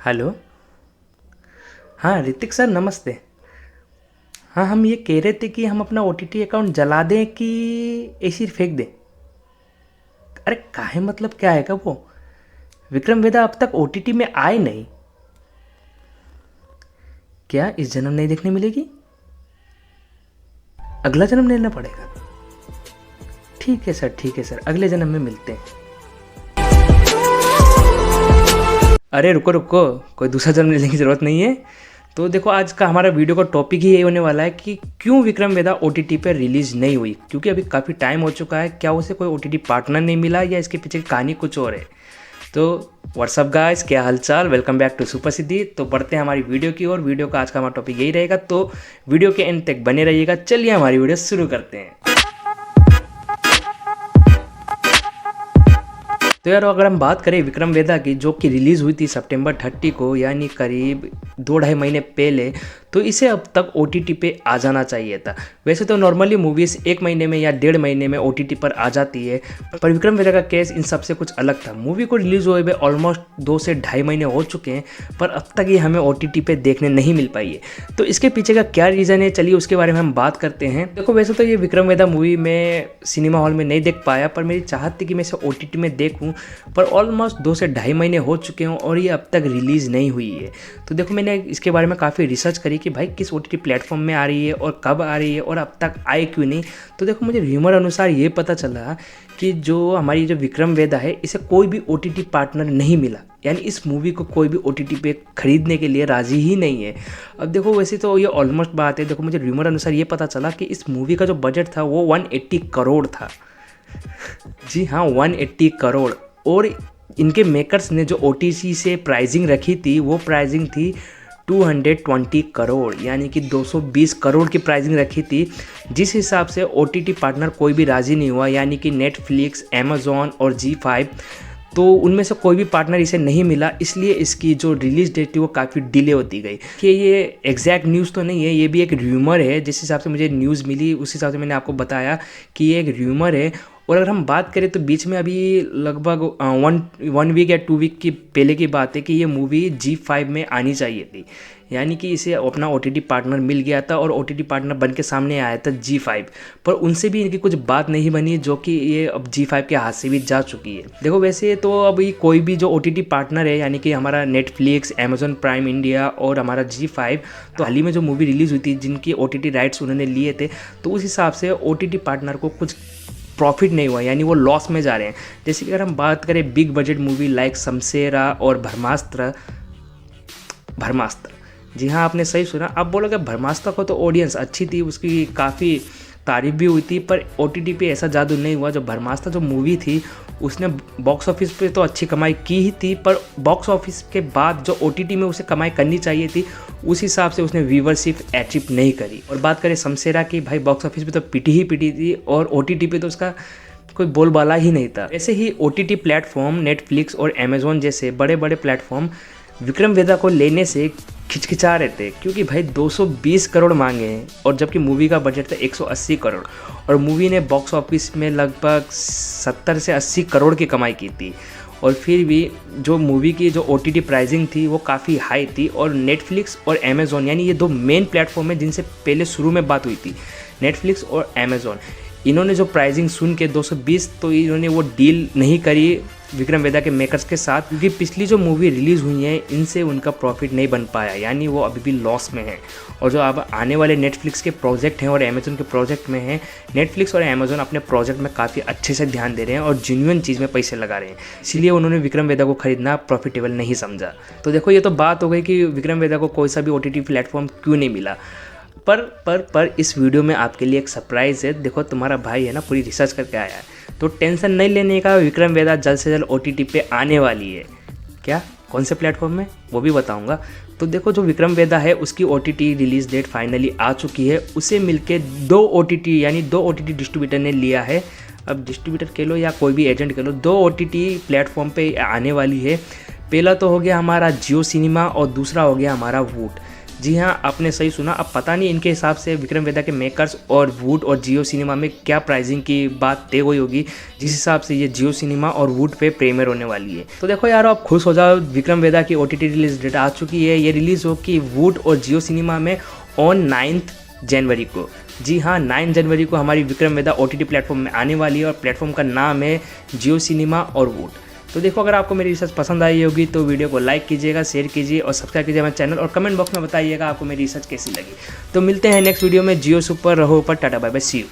Hello. हाँ Hrithik sir नमस्ते। हाँ हम ये कह रहे थे कि हम अपना ओटीटी अकाउंट जला दें कि ऐसे ही फेंक दें। अरे काहे मतलब क्या है का वो विक्रम वेदा अब तक ओटीटी में आए नहीं। क्या इस जन्म नहीं देखने मिलेगी? अगला जन्म लेना पड़ेगा। ठीक है सर, ठीक है सर, अगले जन्म में मिलते हैं। अरे रुको रुको, कोई दूसरा जन्म लेने की ज़रूरत नहीं है। तो देखो आज का हमारा वीडियो का टॉपिक ही यही होने वाला है कि क्यों विक्रम वेदा ओटीटी पर रिलीज़ नहीं हुई, क्योंकि अभी काफ़ी टाइम हो चुका है। क्या उसे कोई ओटीटी पार्टनर नहीं मिला या इसके पीछे की कहानी कुछ और है? तो व्हाट्सअप गाइस, क्या हालचाल, वेलकम बैक टू सुपर सिद्धि। तो बढ़ते हैं हमारी वीडियो की ओर। वीडियो का आज का हमारा टॉपिक यही रहेगा, तो वीडियो के एंड तक बने रहिएगा। चलिए हमारी वीडियो शुरू करते हैं। तो यार अगर हम बात करें विक्रम वेदा की, जो कि रिलीज़ हुई थी सितंबर 30 को, यानी करीब 2-2.5 महीने पहले, तो इसे अब तक OTT पे आ जाना चाहिए था। वैसे तो नॉर्मली मूवीज़ 1 महीने में या 1.5 महीने में OTT पर आ जाती है, पर विक्रम वेदा का केस इन सब से कुछ अलग था। मूवी को रिलीज़ हुए ऑलमोस्ट 2 से 2.5 महीने हो चुके हैं, पर अब तक ये हमें OTT पे देखने नहीं मिल पाई है। तो इसके पीछे का क्या रीज़न है, चलिए उसके बारे में हम बात करते हैं। देखो वैसे तो ये विक्रम वेदा मूवी मैं सिनेमा हॉल में नहीं देख पाया, पर मेरी चाहत थी कि मैं इसे OTT में देखूँ, पर ऑलमोस्ट 2 से 2.5 महीने हो चुके हैं और ये अब तक रिलीज़ नहीं हुई है। तो देखो मैंने इसके बारे में काफ़ी रिसर्च करी कि भाई किस OTT प्लेटफॉर्म में आ रही है और कब आ रही है और अब तक आए क्यों नहीं। तो देखो मुझे र्यूमर अनुसार ये पता चला कि जो हमारी जो विक्रम वेदा है, इसे कोई भी OTT पार्टनर नहीं मिला, यानी इस मूवी को कोई भी OTT पे खरीदने के लिए राज़ी ही नहीं है। अब देखो वैसे तो ये ऑलमोस्ट बात है, देखो मुझे र्यूमर अनुसार ये पता चला कि इस मूवी का जो बजट था वो 180 करोड़ था। जी हाँ, 180 करोड़। और इनके मेकर्स ने जो OTT से प्राइसिंग रखी थी, वो प्राइसिंग थी 220 करोड़, यानी कि 220 करोड़ की प्राइसिंग रखी थी। जिस हिसाब से OTT पार्टनर कोई भी राज़ी नहीं हुआ, यानी कि नेटफ्लिक्स, अमेज़ॉन और ZEE5, तो उनमें से कोई भी पार्टनर इसे नहीं मिला, इसलिए इसकी जो रिलीज़ डेट थी वो काफ़ी डिले होती गई। कि ये एग्जैक्ट न्यूज़ तो नहीं है, ये भी एक र्यूमर है। जिस हिसाब से मुझे न्यूज़ मिली उस हिसाब से मैंने आपको बताया कि ये एक र्यूमर है। और अगर हम बात करें तो बीच में अभी लगभग 1 वीक या 2 वीक की पहले की बात है कि ये मूवी ZEE5 में आनी चाहिए थी, यानी कि इसे अपना OTT पार्टनर मिल गया था और OTT पार्टनर बन के सामने आया था ZEE5, पर उनसे भी इनकी कुछ बात नहीं बनी, जो कि ये अब ZEE5 के हाथ से भी जा चुकी है। देखो वैसे तो अभी कोई भी जो OTT पार्टनर है, यानी कि हमारा नेटफ्लिक्स, अमेज़ॉन प्राइम इंडिया और हमारा ZEE5, तो हाल ही में जो मूवी रिलीज़ हुई थी जिनकी OTT राइट्स उन्होंने लिए थे, तो उस हिसाब से OTT पार्टनर को कुछ प्रॉफिट नहीं हुआ, यानी वो लॉस में जा रहे हैं। जैसे कि अगर हम बात करें big budget movie like Shamshera और ब्रह्मास्त्र, जी हाँ आपने सही सुना। आप बोलोगे ब्रह्मास्त्र को तो ऑडियंस अच्छी थी, उसकी काफ़ी तारीफ भी हुई थी, पर OTT पे ऐसा जादू नहीं हुआ। जो ब्रह्मास्त्र जो मूवी थी उसने बॉक्स ऑफिस पे तो अच्छी कमाई की ही थी, पर बॉक्स ऑफिस के बाद जो OTT में उसे कमाई करनी चाहिए थी उस हिसाब से उसने व्यूवरशिप अचीव नहीं करी। और बात करें शमशेरा की, भाई बॉक्स ऑफिस पे तो पिटी थी और OTT पे तो उसका कोई बोलबाला ही नहीं था। ऐसे ही OTT प्लेटफॉर्म नेटफ्लिक्स और अमेज़ॉन जैसे बड़े बड़े प्लेटफॉर्म विक्रम वेदा को लेने से खिचखिचा रहे थे, क्योंकि भाई 220 करोड़ मांगे हैं और जबकि मूवी का बजट था 180 करोड़, और मूवी ने बॉक्स ऑफिस में लगभग 70 से 80 करोड़ की कमाई की थी। और फिर भी जो मूवी की जो OTT प्राइसिंग थी वो काफ़ी हाई थी। और नेटफ्लिक्स और अमेज़ॉन, यानी ये 2 मेन प्लेटफॉर्म है जिनसे पहले शुरू में बात हुई थी, नेटफ्लिक्स और अमेज़ॉन, इन्होंने जो प्राइसिंग सुन के 220, तो इन्होंने वो डील नहीं करी विक्रम वेदा के मेकर्स के साथ, क्योंकि पिछली जो मूवी रिलीज़ हुई है इनसे उनका प्रॉफिट नहीं बन पाया, यानी वो अभी भी लॉस में है। और जो अब आने वाले नेटफ्लिक्स के प्रोजेक्ट हैं और अमेज़ॉन के प्रोजेक्ट में हैं, नेटफ्लिक्स और अमेज़ॉन अपने प्रोजेक्ट में काफ़ी अच्छे से ध्यान दे रहे हैं और जेन्युइन चीज़ में पैसे लगा रहे हैं, इसीलिए उन्होंने विक्रम वेदा को खरीदना प्रॉफिटेबल नहीं समझा। तो देखो ये तो बात हो गई कि विक्रम वेदा को कोई सा भी OTT प्लेटफॉर्म क्यों नहीं मिला। पर इस वीडियो में आपके लिए एक सरप्राइज़ है। देखो तुम्हारा भाई है ना, पूरी रिसर्च करके आया है, तो टेंशन नहीं लेने का, विक्रम वेदा जल्द से जल्द OTT पे आने वाली है। क्या, कौन से प्लेटफॉर्म में, वो भी बताऊंगा। तो देखो जो विक्रम वेदा है उसकी OTT रिलीज़ डेट फाइनली आ चुकी है। उसे मिलके 2 OTT यानी 2 OTT डिस्ट्रीब्यूटर ने लिया है। अब डिस्ट्रीब्यूटर कह लो या कोई भी एजेंट कह लो, 2 OTT प्लेटफॉर्म पे आने वाली है। पहला तो हो गया हमारा जियो सिनेमा और दूसरा हो गया हमारा वूट। जी हाँ, आपने सही सुना। अब पता नहीं इनके हिसाब से विक्रम वेदा के मेकर्स और वुड और जियो सिनेमा में क्या प्राइसिंग की बात तय हुई होगी, जिस हिसाब से ये जियो सिनेमा और वुड पे प्रीमियर होने वाली है। तो देखो यार, आप खुश हो जाओ, विक्रम वेदा की OTT रिलीज डेट आ चुकी है। ये रिलीज होगी वुड और जियो सिनेमा में ऑन 9 जनवरी को। जी हाँ, 9 जनवरी को हमारी विक्रम वेदा OTT प्लेटफॉर्म में आने वाली है और प्लेटफॉर्म का नाम है जियो सिनेमा और वुड। तो देखो, अगर आपको मेरी रिसर्च पसंद आई होगी तो वीडियो को लाइक कीजिएगा, शेयर कीजिए और सब्सक्राइब कीजिए मेरे चैनल, और कमेंट बॉक्स में बताइएगा आपको मेरी रिसर्च कैसी लगी। तो मिलते हैं नेक्स्ट वीडियो में। जियो सुपर रहो पर, tata bye bye, see you.